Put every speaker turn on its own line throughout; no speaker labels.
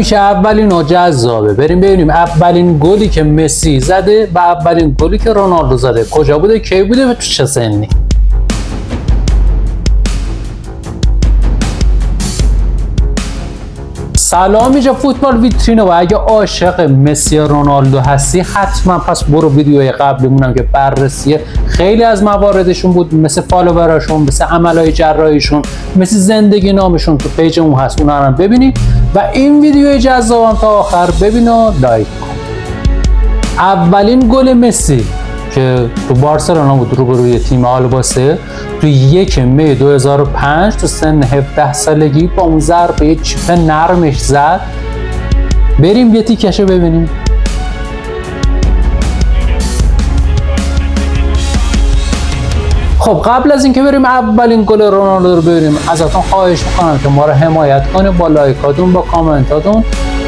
میشه اولین و جذابه. بریم ببینیم اولین گلی که مسی زده و اولین گلی که رونالدو زده کجا بوده، کی بوده و تو چه سنی. سلام، اینجا فوتبال ویترینه و اگه عاشق مسی و رونالدو هستی حتما پس برو ویدیوهای قبلیمونم که بررسی خیلی از مواردشون بود، مثل فالووراشون، مثل عملهای جراحیشون، مثل زندگی نامشون تو پیجمون هست، اونا هم ببینید و این ویدیوی جذابم تا آخر ببین و لایک کن. اولین گل مسی که تو بارسلونا بود روبروی تیم آلباسه تو 1 می 2005 تو سن 17 سالگی با اون ضربه چیپ نرمش زد. بریم یه تیکشو ببینیم. خب قبل از اینکه بریم اولین گل رونالدو رو ببینیم ازتون خواهش میکنم که ما رو حمایت کنید با لایکاتون، با کامنتاتون،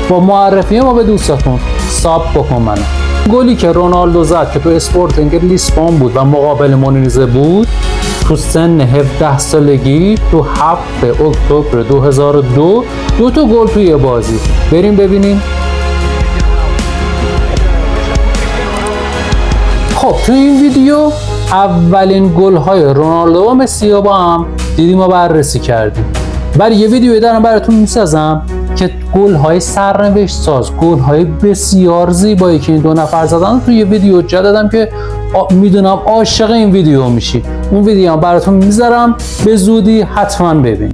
با معرفی ما به دوستاتون. ساب بکن منو. گلی که رونالدو زد که تو اسپورتینگ لیسبون بود و مقابل مونیزه بود تو سن 17 سالگی تو 7 اکتبر 2002 2 تا گل توی بازی. بریم ببینیم. خب تو این ویدیو اولین گل های رونالدو و مسی رو با هم دیدیم و بررسی کردیم. ولی یه ویدیو دارم براتون میسازم که گل های سرنوشت ساز، گل های بسیار زیبایی که این دو نفر زدن تو یه ویدیو جدیدم که میدونم عاشق این ویدیو میشی. اون ویدیو هم براتون میذارم، به زودی حتما ببین.